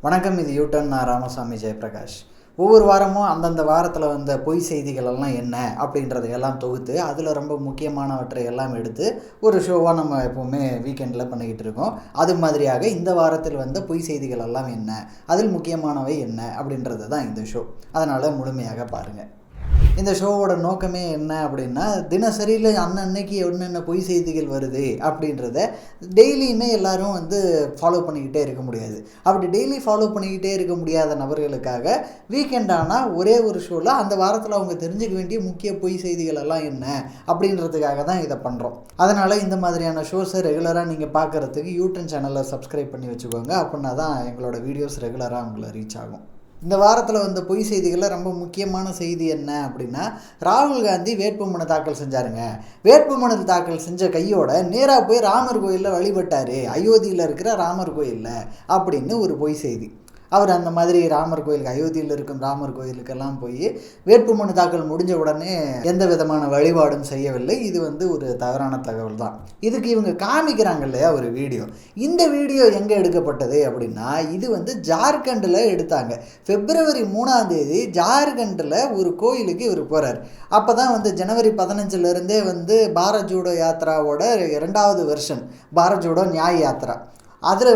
வணக்கம். இது யூட்டன். நான் ராமசாமி ஜெயபிரகாஷ். ஒவ்வொரு வாரமும் அந்தந்த வாரத்தில் வந்த பொய் செய்திகள் எல்லாம் என்ன அப்படின்றதையெல்லாம் தொகுத்து அதில் ரொம்ப முக்கியமானவற்றை எல்லாம் எடுத்து ஒரு ஷோவாக நம்ம எப்போவுமே வீக்கெண்டில் பண்ணிக்கிட்டு இருக்கோம். அது மாதிரியாக இந்த வாரத்தில் வந்த பொய் செய்திகள் எல்லாம் என்ன, அதில் முக்கியமானவை என்ன அப்படின்றது தான் இந்த ஷோ. அதனால் முழுமையாக பாருங்கள். இந்த ஷோவோட நோக்கமே என்ன அப்படின்னா, தினசரியில் அன்னன்னைக்கு என்னென்ன பொய் செய்திகள் வருது அப்படின்றத டெய்லியுமே எல்லோரும் ஃபாலோ பண்ணிக்கிட்டே இருக்க முடியாது. அப்படி டெய்லி ஃபாலோ பண்ணிக்கிட்டே இருக்க முடியாத நபர்களுக்காக வீக்கெண்ட் ஆனால் ஒரே ஒரு ஷோவில் அந்த வாரத்தில் அவங்க தெரிஞ்சுக்க வேண்டிய முக்கிய பொய் செய்திகள் எல்லாம் என்ன அப்படின்றதுக்காக தான் இதை பண்ணுறோம். அதனால் இந்த மாதிரியான ஷோஸை ரெகுலராக நீங்கள் பார்க்குறதுக்கு யூட்டன் சேனலை சப்ஸ்கிரைப் பண்ணி வச்சுக்கோங்க. அப்படின்னா தான் எங்களோட வீடியோஸ் ரெகுலராக உங்களை ரீச் ஆகும். இந்த வாரத்தில் வந்த பொய் செய்திகளில் ரொம்ப முக்கியமான செய்தி என்ன அப்படின்னா, ராகுல் காந்தி வேட்புமனு தாக்கல் செஞ்சாருங்க. வேட்புமனு தாக்கல் செஞ்ச கையோட நேராக போய் ராமர் கோயிலில் வழிபட்டார், அயோத்தியில் இருக்கிற ராமர் கோயிலில் அப்படின்னு ஒரு பொய் செய்தி. அவர் அந்த மாதிரி ராமர் கோயிலுக்கு, அயோத்தியில் இருக்கும் ராமர் கோயிலுக்கெல்லாம் போய் வேட்புமனு தாக்கல் முடிஞ்ச உடனே எந்த விதமான வழிபாடும் செய்யவில்லை. இது ஒரு தவறான தகவல் தான். இதுக்கு இவங்க காமிக்கிறாங்க இல்லையா ஒரு வீடியோ. இந்த வீடியோ எங்கே எடுக்கப்பட்டது அப்படின்னா, இது ஜார்க்கண்டில் எடுத்தாங்க. February 3 ஜார்க்கண்டில் ஒரு கோயிலுக்கு இவர் போகிறார். அப்போ தான் ஜனவரி 15 பாரத் ஜோடோ யாத்ராவோட 2வது வெர்ஷன், பாரத் ஜோடோ நியாய் யாத்ரா. அதில்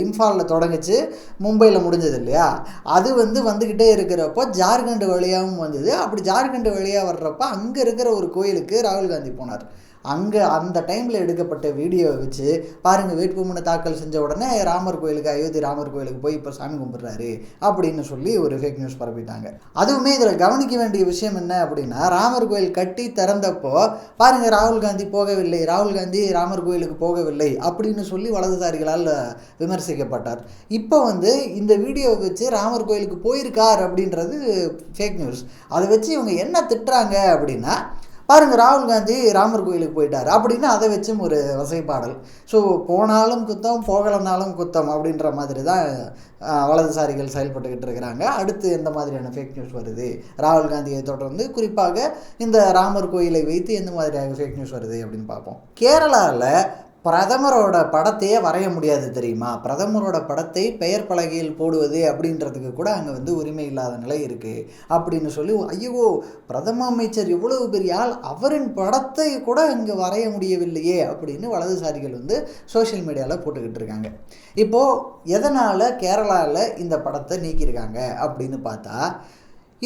இம்ஃபாலில் தொடங்கிச்சு, மும்பையில் முடிஞ்சது இல்லையா. அது வந்துக்கிட்டே இருக்கிறப்போ ஜார்க்கண்ட் வழியாகவும் வந்தது. அப்படி ஜார்க்கண்ட் வழியாக வர்றப்போ அங்கே இருக்கிற ஒரு கோயிலுக்கு ராகுல் காந்தி போனார். அங்கே அந்த டைமில் எடுக்கப்பட்ட வீடியோவை வச்சு பாருங்கள், வேட்புமனு தாக்கல் செஞ்ச உடனே ராமர் கோயிலுக்கு, அயோத்தி ராமர் கோயிலுக்கு போய் இப்போ சாமி கும்பிட்றாரு அப்படின்னு சொல்லி ஒரு ஃபேக் நியூஸ் பரப்பிட்டாங்க. அதுவுமே இதில் கவனிக்க வேண்டிய விஷயம் என்ன அப்படின்னா, ராமர் கோயில் கட்டி திறந்தப்போ பாருங்கள் ராகுல் காந்தி போகவில்லை, ராகுல் காந்தி ராமர் கோயிலுக்கு போகவில்லை அப்படின்னு சொல்லி வலதுசாரிகளால் விமர்சிக்கப்பட்டார். இப்போ இந்த வீடியோவை வச்சு ராமர் கோயிலுக்கு போயிருக்கார் அப்படின்றது ஃபேக் நியூஸ். அதை வச்சு இவங்க என்ன திட்டுறாங்க அப்படின்னா, பாருங்கள் ராகுல் காந்தி ராமர் கோயிலுக்கு போயிட்டார் அப்படின்னு அதை வச்சும் ஒரு வசைப்பாடல். ஸோ போனாலும் குத்தம், போகலைனாலும் குத்தம் அப்படின்ற மாதிரி தான் வலதுசாரிகள் செயல்பட்டுக்கிட்டு இருக்கிறாங்க. அடுத்து எந்த மாதிரியான ஃபேக் நியூஸ் வருது, ராகுல் காந்தியை தொடர்ந்து குறிப்பாக இந்த ராமர் கோயிலை வைத்து எந்த மாதிரியான ஃபேக் நியூஸ் வருது அப்படின்னு பார்ப்போம். கேரளாவில் பிரதமரோட படத்தையே வரைய முடியாது தெரியுமா. பிரதமரோட படத்தை பெயர் பலகையில் போடுவது அப்படின்றதுக்கு கூட அங்கே உரிமை இல்லாத நிலை இருக்குது அப்படின்னு சொல்லி, ஐயோ பிரதம அமைச்சர் இவ்வளவு பெரிய ஆள், அவரின் படத்தை கூட இங்கே வரைய முடியவில்லையே அப்படின்னு வலதுசாரிகள் சோஷியல் மீடியாவில் போட்டுக்கிட்டு இருக்காங்க. இப்போது எதனால் கேரளாவில் இந்த படத்தை நீக்கியிருக்காங்க அப்படின்னு பார்த்தா,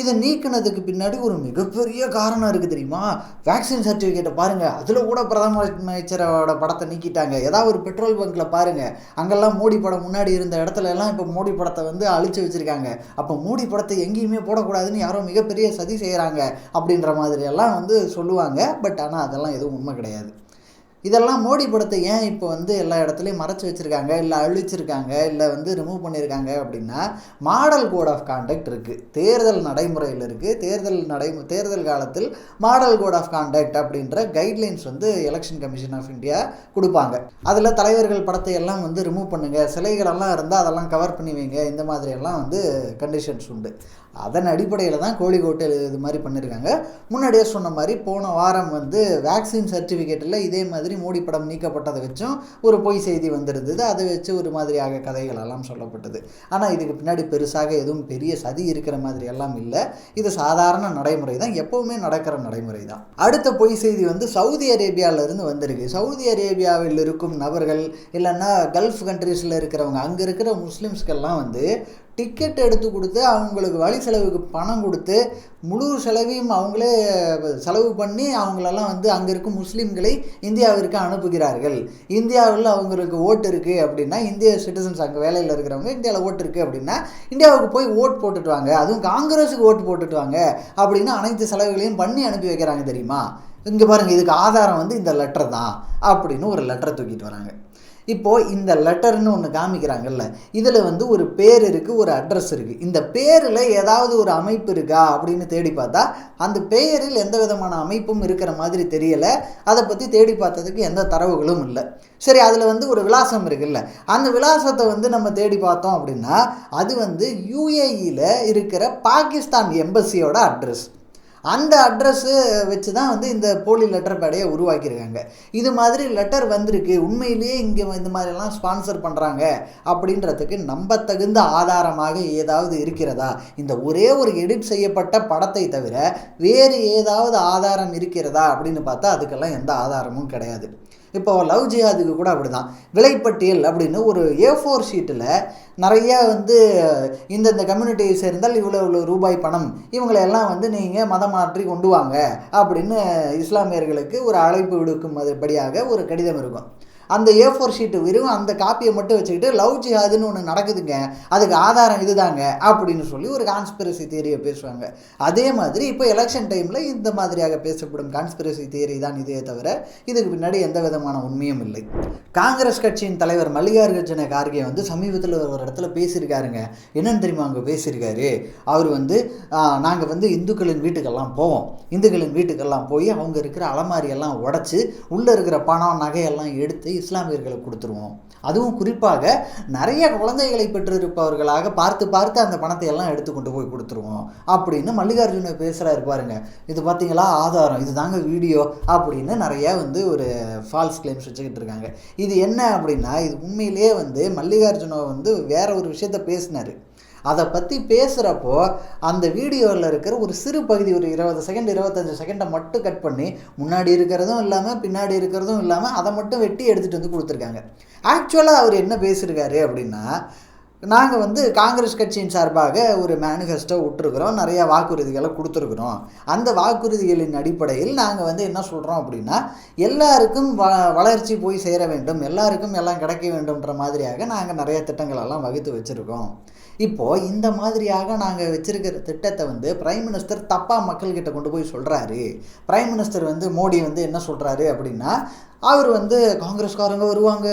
இதை நீக்கினதுக்கு பின்னாடி ஒரு மிகப்பெரிய காரணம் இருக்குது தெரியுமா. வேக்சின் சர்டிஃபிகேட்டை பாருங்கள், அதில் கூட பிரதம அமைச்சரோட படத்தை நீக்கிட்டாங்க. ஏதாவது ஒரு பெட்ரோல் பங்க்கில் பாருங்கள், அங்கெல்லாம் மோடி படம் முன்னாடி இருந்த இடத்துல எல்லாம் இப்போ மோடி படத்தை அழிச்சு வச்சுருக்காங்க. அப்போ மோடி படத்தை எங்கேயுமே போடக்கூடாதுன்னு யாரோ மிகப்பெரிய சதி செய்கிறாங்க அப்படின்ற மாதிரியெல்லாம் சொல்லுவாங்க. பட் ஆனால் அதெல்லாம் எதுவும் உண்மை கிடையாது. இதெல்லாம் மோடி படத்தை ஏன் இப்போ எல்லா இடத்துலையும் மறைச்சி வச்சுருக்காங்க, இல்லை அழிச்சிருக்காங்க, இல்லை ரிமூவ் பண்ணியிருக்காங்க அப்படின்னா, மாடல் கோட் ஆஃப் கான்டக்ட் இருக்குது, தேர்தல் நடைமுறையில் இருக்குது. தேர்தல் காலத்தில் மாடல் கோட் ஆஃப் கான்டக்ட் அப்படின்ற guidelines election commission of India கொடுப்பாங்க. அதில் தலைவர்கள் படத்தை எல்லாம் ரிமூவ் பண்ணுங்கள், சிலைகளெல்லாம் இருந்தால் அதெல்லாம் கவர் பண்ணி வைங்க, இந்த மாதிரியெல்லாம் கண்டிஷன்ஸ் உண்டு. அதன் அடிப்படையில் தான் கோழிக்கோட்டில் இது மாதிரி பண்ணியிருக்காங்க. முன்னாடியே சொன்ன மாதிரி போன வாரம் வேக்சின் சர்டிஃபிகேட்டில் இதே மாதிரி மோடி படம் நீக்கப்பட்டதை வச்சும் ஒரு பொய் செய்தி வந்திருந்தது. அதை வச்சு ஒரு மாதிரியாக கதைகள் எல்லாம் சொல்லப்பட்டது. ஆனால் இதுக்கு பின்னாடி பெருசாக எதுவும் பெரிய சதி இருக்கிற மாதிரி எல்லாம் இல்லை. இது சாதாரண நடைமுறை தான், எப்போவுமே நடக்கிற நடைமுறை தான். அடுத்த பொய் செய்தி சவுதி அரேபியாவிலிருந்து வந்திருக்கு. சவுதி அரேபியாவில் இருக்கும் நபர்கள் இல்லைன்னா கல்ஃப் கண்ட்ரீஸில் இருக்கிறவங்க, அங்கே இருக்கிற முஸ்லீம்ஸ்கெல்லாம் டிக்கெட் எடுத்து கொடுத்து அவங்களுக்கு வழி செலவுக்கு பணம் கொடுத்து முழு செலவையும் அவங்களே செலவு பண்ணி அவங்களெல்லாம் அங்கே இருக்கும் முஸ்லீம்களை இந்தியாவிற்கு அனுப்புகிறார்கள். இந்தியாவில் அவங்களுக்கு ஓட்டு இருக்குது அப்படின்னா, இந்திய சிட்டிசன்ஸ் அங்கே வேலையில் இருக்கிறவங்க இந்தியாவில் ஓட்டு இருக்குது அப்படின்னா இந்தியாவுக்கு போய் ஓட்டு போட்டுட்டு வாங்க, அதுவும் காங்கிரஸுக்கு ஓட்டு போட்டுட்டு வாங்க அப்படின்னு அனைத்து செலவுகளையும் பண்ணி அனுப்பி வைக்கிறாங்க தெரியுமா. இங்கே பாருங்கள், இதுக்கு ஆதாரம் இந்த லெட்டர் தான் அப்படின்னு ஒரு லெட்டரை தூக்கிட்டு வராங்க. இப்போது இந்த லெட்டர்னு ஒன்று காமிக்கிறாங்கல்ல, இதில் ஒரு பேர் இருக்குது, ஒரு அட்ரஸ் இருக்குது. இந்த பேரில் ஏதாவது ஒரு அமைப்பு இருக்கா அப்படின்னு தேடி பார்த்தா அந்த பெயரில் எந்த விதமான அமைப்பும் இருக்கிற மாதிரி தெரியலை. அதை பற்றி தேடி பார்த்ததுக்கு எந்த தரவுகளும் இல்லை. சரி, அதில் ஒரு விலாசம் இருக்குல்ல, அந்த விலாசத்தை நம்ம தேடி பார்த்தோம் அப்படின்னா அது UAEயில் இருக்கிற பாகிஸ்தான் எம்பசியோட அட்ரஸ். அந்த அட்ரஸ்ஸு வச்சு தான் வந்து இந்த போலி லெட்டர் பேடையை உருவாக்கியிருக்காங்க. இது மாதிரி லெட்டர் வந்திருக்கு, உண்மையிலேயே இங்கே இந்த மாதிரிலாம் ஸ்பான்சர் பண்ணுறாங்க அப்படின்றதுக்கு நம்பத்தகுந்த ஆதாரமாக ஏதாவது இருக்கிறதா? இந்த ஒரே ஒரு எடிட் செய்யப்பட்ட படத்தை தவிர வேறு ஏதாவது ஆதாரம் இருக்கிறதா அப்படின்னு பார்த்தா அதுக்கெல்லாம் எந்த ஆதாரமும் கிடையாது. இப்போ லவ் ஜிஹாதுக்கு கூட அப்படி தான். விலைப்பட்டியல் அப்படின்னு ஒரு A4 ஷீட்டில் நிறையா வந்து இந்த கம்யூனிட்டியை சேர்ந்தால் இவ்வளோ இவ்வளோ ரூபாய் பணம், இவங்களையெல்லாம் வந்து நீங்கள் மதம் மாற்றி கொண்டு வாங்க அப்படின்னு இஸ்லாமியர்களுக்கு ஒரு அழைப்பு விடுக்கும்படியாக ஒரு கடிதம் இருக்கும். அந்த A4 ஷீட்டு வெறும் அந்த காப்பியை மட்டும் வச்சுக்கிட்டு லவ் ஜிஹாதுன்னு ஒன்று நடக்குதுங்க, அதுக்கு ஆதாரம் இதுதாங்க அப்படின்னு சொல்லி ஒரு கான்ஸ்பிரசி தியரியை பேசுவாங்க. அதே மாதிரி இப்போ எலெக்ஷன் டைமில் இந்த மாதிரியாக பேசப்படும் கான்ஸ்பிரசி தியரி தான் இதே தவிர இதுக்கு பின்னாடி எந்த விதமான உண்மையும் இல்லை. காங்கிரஸ் கட்சியின் தலைவர் மல்லிகார்ஜுன கார்கே வந்து சமீபத்தில் ஒரு இடத்துல பேசியிருக்காருங்க. என்னன்னு தெரியுமா அங்கே பேசியிருக்காரு? அவர் வந்து நாங்கள் வந்து இந்துக்களின் வீட்டுக்கெல்லாம் போவோம், இந்துக்களின் வீட்டுக்கெல்லாம் போய் அவங்க இருக்கிற அலமாரியெல்லாம் உடச்சி உள்ளே இருக்கிற பணம் நகையெல்லாம் எடுத்து இஸ்லாமியர்களுக்கு கொடுத்துருவோம். அதுவும் குறிப்பாக நிறைய குழந்தைகளை பெற்றிருப்பவர்களாக பார்த்து அந்த பணத்தை எல்லாம் எடுத்து கொண்டு போய் கொடுத்துருவோம் அப்படின்னு மல்லிகார்ஜுன பேசுகிறாரு பாருங்க. இது பார்த்தீங்களா ஆதாரம், இது தாங்க வீடியோ அப்படின்னு நிறையா வந்து ஒரு ஃபால்ஸ் கிளைம்ஸ் வச்சுக்கிட்டு இருக்காங்க. இது என்ன அப்படின்னா, இது உண்மையிலேயே வந்து மல்லிகார்ஜுன வந்து வேற ஒரு விஷயத்த பேசினார். அதை பற்றி பேசுகிறப்போ அந்த வீடியோவில் இருக்கிற ஒரு சிறு பகுதி, ஒரு 20 செகண்ட் 25 செகண்டை மட்டும் கட் பண்ணி முன்னாடி இருக்கிறதும் இல்லாமல் பின்னாடி இருக்கிறதும் இல்லாமல் அதை மட்டும் வெட்டி எடுத்துகிட்டு வந்து கொடுத்துருக்காங்க. ஆக்சுவலாக அவர் என்ன பேசியிருக்காரு அப்படின்னா, நாங்கள் வந்து காங்கிரஸ் கட்சியின் சார்பாக ஒரு மேனிஃபெஸ்டோ விட்டுருக்குறோம், நிறையா வாக்குறுதிகளை கொடுத்துருக்குறோம். அந்த வாக்குறுதிகளின் அடிப்படையில் நாங்கள் வந்து என்ன சொல்கிறோம் அப்படின்னா, எல்லாருக்கும் வளர்ச்சி போய் சேர வேண்டும், எல்லாருக்கும் எல்லாம் கிடைக்க வேண்டும்ன்ற மாதிரியாக நாங்கள் நிறைய திட்டங்களெல்லாம் வகுத்து வச்சுருக்கோம். இப்போது இந்த மாதிரியாக நாங்கள் வச்சுருக்கிற திட்டத்தை வந்து பிரைம் மினிஸ்டர் தப்பாக மக்கள்கிட்ட கொண்டு போய் சொல்கிறாரு. பிரைம் மினிஸ்டர் வந்து மோடி வந்து என்ன சொல்கிறாரு அப்படின்னா, அவர் வந்து காங்கிரஸ்காரங்க வருவாங்க,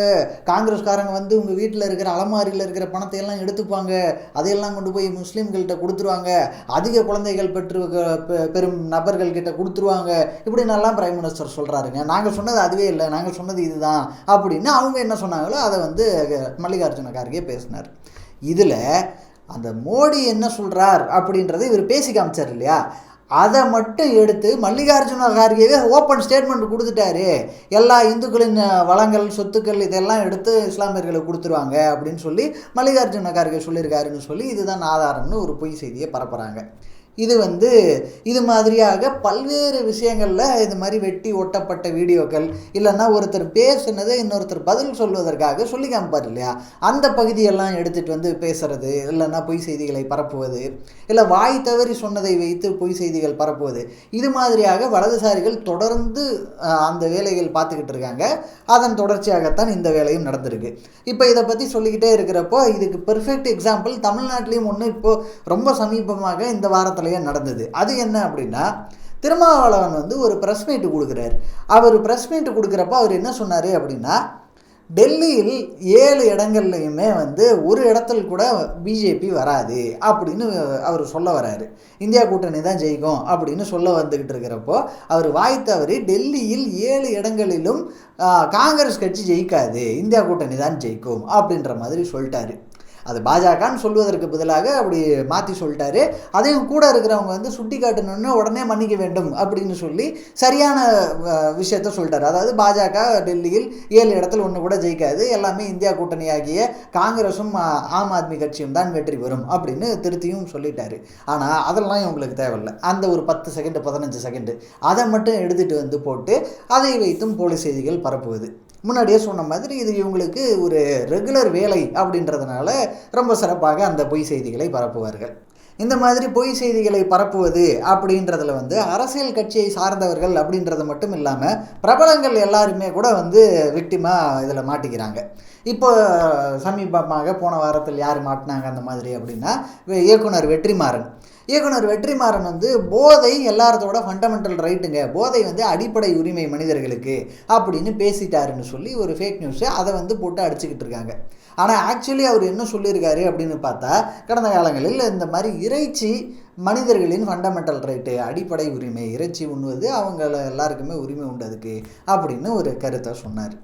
காங்கிரஸ்காரங்க வந்து உங்கள் வீட்டில் இருக்கிற அலமாரியில் இருக்கிற பணத்தை எல்லாம் எடுத்துப்பாங்க, அதையெல்லாம் கொண்டு போய் முஸ்லீம்கள்கிட்ட கொடுத்துருவாங்க, அதிக குழந்தைகள் பெரும் நபர்கள்கிட்ட கொடுத்துருவாங்க, இப்படி நல்லா பிரைம் மினிஸ்டர் சொல்கிறாருங்க. நாங்கள் சொன்னது அதுவே இல்லை, நாங்கள் சொன்னது இதுதான் அப்படின்னு அவங்க என்ன சொன்னாங்களோ அதை வந்து மல்லிகார்ஜுன கார்கே பேசினார். இதில் அந்த மோடி என்ன சொல்கிறார் அப்படின்றத இவர் பேசி காமிச்சார் இல்லையா, அதை மட்டும் எடுத்து மல்லிகார்ஜுன கார்கேவே ஓப்பன் ஸ்டேட்மெண்ட் கொடுத்துட்டாரு. எல்லா இந்துக்களின் வளங்கள் சொத்துக்கள் இதெல்லாம் எடுத்து இஸ்லாமியர்களுக்கு கொடுத்துருவாங்க அப்படின்னு சொல்லி மல்லிகார்ஜுன கார்கே சொல்லியிருக்காருன்னு சொல்லி இதுதான் ஆதாரம்னு ஒரு பொய் செய்தியை பரப்புகிறாங்க. இது மாதிரியாக பல்வேறு விஷயங்களில் இது மாதிரி வெட்டி ஒட்டப்பட்ட வீடியோக்கள், இல்லைன்னா ஒருத்தர் பேசுனதை இன்னொருத்தர் பதில் சொல்வதற்காக சொல்லி காமிப்பார் இல்லையா, அந்த பகுதியெல்லாம் எடுத்துகிட்டு வந்து பேசுறது, இல்லைன்னா பொய் செய்திகளை பரப்புவது, இல்லை வாய் தவறி சொன்னதை வைத்து பொய் செய்திகள் பரப்புவது, இது மாதிரியாக வலதுசாரிகள் தொடர்ந்து அந்த வேலைகள் பார்த்துக்கிட்டு இருக்காங்க. அதன் தொடர்ச்சியாகத்தான் இந்த வேலையும் நடந்திருக்கு. இப்போ இதை பற்றி சொல்லிக்கிட்டே இருக்கிறப்போ இதுக்கு பெர்ஃபெக்ட் எக்ஸாம்பிள் தமிழ்நாட்டிலையும் ஒன்று இப்போது ரொம்ப சமீபமாக இந்த வாரத்தில் நடந்தது. அது என்ன அப்படின்னா, திருமாவளவன் வந்து ஒரு ப்ரெஸ் மீட் கொடுக்குறாரு. அவர் ப்ரெஸ் மீட் கொடுக்குறப்ப அவர் என்ன சொன்னார் அப்படின்னா, டெல்லியில் 7 இடங்கள்லையுமே வந்து ஒரு இடத்துல கூட பிஜேபி வராது அப்படின்னு அவர் சொல்ல வராரு. இந்தியா கூட்டணி தான் ஜெயிக்கும் அப்படின்னு சொல்ல வந்துக்கிட்டு இருக்கிறப்போ அவர் வாய் தவறி டெல்லியில் 7 இடங்களிலும் காங்கிரஸ் கட்சி ஜெயிக்காது, இந்தியா கூட்டணி தான் ஜெயிக்கும் அப்படின்ற மாதிரி சொல்லிட்டாரு. அது பாஜகன்னு சொல்வதற்கு பதிலாக அப்படி மாற்றி சொல்லிட்டாரு. அதையும் கூட இருக்கிறவங்க வந்து சுட்டி காட்டணுன்னு உடனே மன்னிக்க வேண்டும் அப்படின்னு சொல்லி சரியான விஷயத்த சொல்லிட்டார். அதாவது பாஜக டெல்லியில் 7 இடத்துல ஒன்று கூட ஜெயிக்காது, எல்லாமே இந்தியா கூட்டணி ஆகிய காங்கிரஸும் ஆம் ஆத்மி கட்சியும் தான் வெற்றி பெறும் அப்படின்னு திருத்தியும் சொல்லிட்டாரு. ஆனால் அதெல்லாம் இவங்களுக்கு தேவையில்லை. அந்த ஒரு 10 செகண்ட் 15 செகண்டு அதை மட்டும் எடுத்துகிட்டு வந்து போட்டு அதை வைத்தும் போலி செய்திகள் பரப்புவது. முன்னாடியே சொன்ன மாதிரி இது இவங்களுக்கு ஒரு ரெகுலர் வேலை அப்படின்றதுனால ரொம்ப சிறப்பாக அந்த பொய் செய்திகளை பரப்புவார்கள். இந்த மாதிரி பொய் செய்திகளை பரப்புவது அப்படின்றதுல வந்து அரசியல் கட்சியை சார்ந்தவர்கள் அப்படின்றது மட்டும் இல்லாமல் பிரபலங்கள் எல்லாருமே கூட வந்து விக்டிமாக இதில் மாட்டிக்கிறாங்க. இப்போ சமீபமாக போன வாரத்தில் யார் மாட்டினாங்க அந்த மாதிரி அப்படின்னா, இயக்குனர் வெற்றிமாறன் வந்து போதை எல்லாத்தோட ஃபண்டமெண்டல் ரைட்டுங்க, போதை வந்து அடிப்படை உரிமை மனிதர்களுக்கு அப்படின்னு பேசிட்டாருன்னு சொல்லி ஒரு ஃபேக் நியூஸு அதை வந்து போட்டு அடிச்சுக்கிட்டு இருக்காங்க. ஆனால் ஆக்சுவலி அவர் என்ன சொல்லியிருக்காரு அப்படின்னு பார்த்தா, கடந்த காலங்களில் இந்த மாதிரி இறைச்சி மனிதர்களின் ஃபண்டமெண்டல் ரைட்டு, அடிப்படை உரிமை, இறைச்சி உண்ணுவது அவங்க எல்லாருக்குமே உரிமை உண்டு அதுக்கு அப்படின்னு ஒரு கருத்தை சொன்னார்.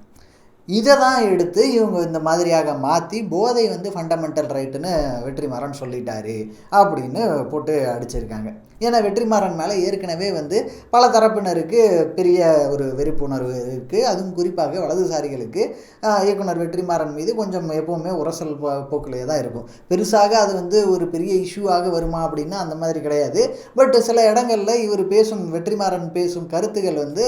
இதை தான் எடுத்து இவங்க இந்த மாதிரியாக மாற்றி போதை வந்து ஃபண்டமெண்டல் ரைட்டுன்னு வெற்றிமாறன் சொல்லிட்டாரு அப்படின்னு போட்டு அடிச்சிருக்காங்க. ஏன்னா வெற்றிமாறன் மேலே ஏற்கனவே வந்து பல தரப்பினருக்கு பெரிய ஒரு வெறுப்புணர்வு இருக்குது. அதுவும் குறிப்பாக வலதுசாரிகளுக்கு இயக்குனர் வெற்றிமாறன் மீது கொஞ்சம் எப்போவுமே உரசல் போக்கிலே தான் இருக்கும். பெருசாக அது வந்து ஒரு பெரிய இஷ்யூவாக வருமா அப்படின்னா அந்த மாதிரி கிடையாது. பட் சில இடங்களில் இவர் வெற்றிமாறன் பேசும் கருத்துக்கள் வந்து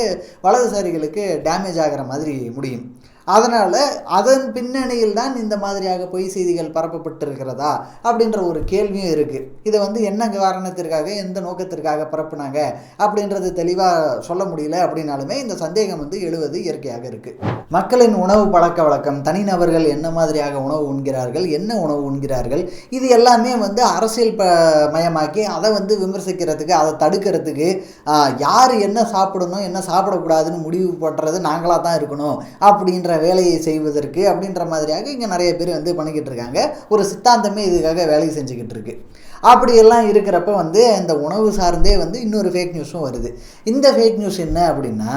வலதுசாரிகளுக்கு டேமேஜ் ஆகிற மாதிரி முடியும். அதனால் அதன் பின்னணியில் தான் இந்த மாதிரியாக பொய் செய்திகள் பரப்பப்பட்டிருக்கிறதா அப்படின்ற ஒரு கேள்வியும் இருக்குது. இதை வந்து என்ன காரணத்திற்காக எந்த நோக்கத்திற்காக பரப்புனாங்க அப்படின்றது தெளிவாக சொல்ல முடியல. அப்படின்னாலுமே இந்த சந்தேகம் வந்து எழுவது இயற்கையாக இருக்குது. மக்களின் உணவு பழக்க வழக்கம், தனிநபர்கள் என்ன மாதிரியாக உணவு உண்கிறார்கள், என்ன உணவு உண்கிறார்கள், இது எல்லாமே வந்து அரசியல் மயமாக்கி அதை வந்து விமர்சிக்கிறதுக்கு, அதை தடுக்கிறதுக்கு, யார் என்ன சாப்பிடணும் என்ன சாப்பிடக்கூடாதுன்னு முடிவு பண்ணுறது நாங்களாக தான் இருக்கணும் அப்படின்ற வேலையை செய்வதற்கு அப்படின்ற மாதிரியாக இங்கே நிறைய பேர் வந்து பண்ணிக்கிட்டு இருக்காங்க. ஒரு சித்தாந்தமே இதுக்காக வேலை செஞ்சுக்கிட்டு இருக்கு. அப்படியெல்லாம் இருக்கிறப்ப வந்து இந்த உணவு சார்ந்தே வந்து இன்னொரு ஃபேக் நியூஸும் வருது. இந்த ஃபேக் நியூஸ் என்ன அப்படின்னா,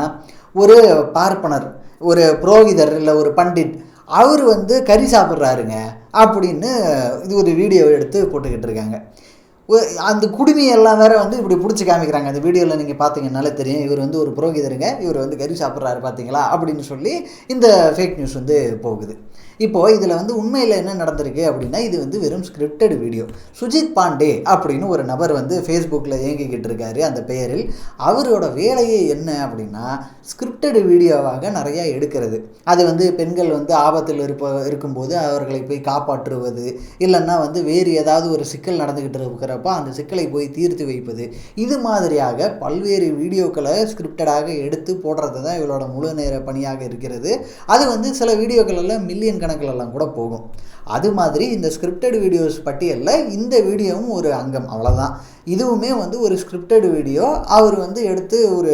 ஒரு பார்ப்பனர், ஒரு புரோகிதர் இல்லை ஒரு பண்டிட், அவர் வந்து கறி சாப்பிட்றாருங்க அப்படின்னு இது ஒரு வீடியோ எடுத்து போட்டுக்கிட்டு இருக்காங்க. அந்த குடுமையெல்லாம் வேறு வந்து இப்படி பிடிச்சி காமிக்கிறாங்க. அந்த வீடியோவில் நீங்கள் பார்த்தீங்கன்னாலே தெரியும், இவர் வந்து ஒரு புரோகிதருங்க, இவர் வந்து கறி சாப்பிட்றாரு பார்த்தீங்களா அப்படின்னு சொல்லி இந்த ஃபேக் நியூஸ் வந்து போகுது. இப்போது இதில் வந்து உண்மையில் என்ன நடந்திருக்கு அப்படின்னா, இது வந்து வெறும் ஸ்கிரிப்டட் வீடியோ. சுஜித் பாண்டே அப்படின்னு ஒரு நபர் வந்து ஃபேஸ்புக்கில் இயங்கிக்கிட்டு இருக்காரு அந்த பெயரில். அவரோட வேலையே என்ன அப்படின்னா, ஸ்கிரிப்டட் வீடியோவாக நிறையா எடுக்கிறது. அது வந்து பெண்கள் வந்து ஆபத்தில் இருக்கும்போது அவர்களை போய் காப்பாற்றுவது, இல்லைன்னா வந்து வேறு ஏதாவது ஒரு சிக்கல் நடந்துக்கிட்டு இருக்கிறப்ப அந்த சிக்கலை போய் தீர்த்து வைப்பது, இது மாதிரியாக பல்வேறு வீடியோக்களை ஸ்கிரிப்டடாக எடுத்து போடுறது தான் இவளோட முழு நேர பணியாக இருக்கிறது. அது வந்து சில வீடியோக்கள் எல்லாம் மில்லியன் கணக்கிலெல்லாம் கூட போகும். அது மாதிரி இந்த ஸ்கிரிப்டட் வீடியோஸ் பட்டியலில் இந்த வீடியோவும் ஒரு அங்கம், அவ்வளோதான். இதுவுமே வந்து ஒரு ஸ்கிரிப்டட் வீடியோ. அவர் வந்து எடுத்து ஒரு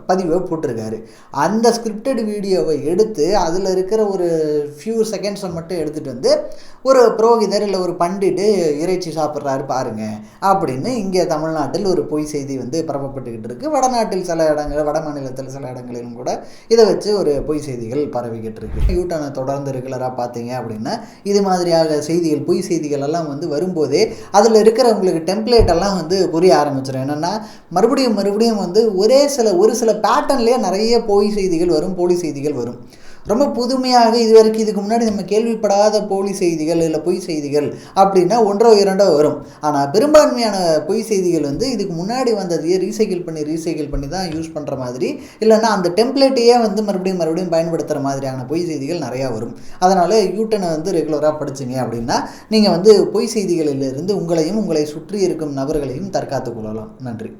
பதிவை போட்டிருக்காரு. அந்த ஸ்கிரிப்டட் வீடியோவை எடுத்து அதில் இருக்கிற ஒரு ஃபியூ செகண்ட்ஸை மட்டும் எடுத்துகிட்டு வந்து ஒரு புரோகிதர் இல்லை ஒரு பண்டிட்டு இறைச்சி சாப்பிட்றாரு பாருங்க அப்படின்னு இங்கே தமிழ்நாட்டில் ஒரு பொய் செய்தி வந்து பரப்பப்பட்டுக்கிட்டு இருக்குது. வடநாட்டில் சில இடங்கள், வட மாநிலத்தில் சில இடங்களிலும் கூட இதை வச்சு ஒரு பொய் செய்திகள் பரவிக்கிட்டு இருக்குது. யூட்டனை தொடர்ந்து ரெகுலராக பார்த்தீங்க அப்படின்னா இது மாதிரியாக செய்திகள், பொய் செய்திகள் எல்லாம் வந்து வரும்போதே அதில் இருக்கிறவங்களுக்கு டெம்ப்ளேட் எல்லாம் வந்து புரிய ஆரம்பிச்சிடும். என்னென்னா மறுபடியும் வந்து ஒரு சில பேட்டர்ன்லேயே நிறைய பொய் செய்திகள் வரும், போலி செய்திகள் வரும். ரொம்ப புதுமையாக இதுக்கு முன்னாடி நம்ம கேள்விப்படாத போலி செய்திகள் இல்லை பொய் செய்திகள் அப்படின்னா ஒன்றோ இரண்டோ வரும். ஆனால் பெரும்பான்மையான பொய் செய்திகள் வந்து இதுக்கு முன்னாடி வந்ததையே ரீசைக்கிள் பண்ணி தான் யூஸ் பண்ணுற மாதிரி, இல்லைன்னா அந்த டெம்ப்ளேட்டையே வந்து மறுபடியும் பயன்படுத்துகிற மாதிரியான பொய் செய்திகள் நிறையா வரும். அதனால் யூட்டனை வந்து ரெகுலராக படிச்சிங்க அப்படின்னா நீங்கள் வந்து பொய் செய்திகளிலிருந்து உங்களையும் உங்களை சுற்றி இருக்கும் நபர்களையும் தற்காத்து கொள்ளலாம். நன்றி.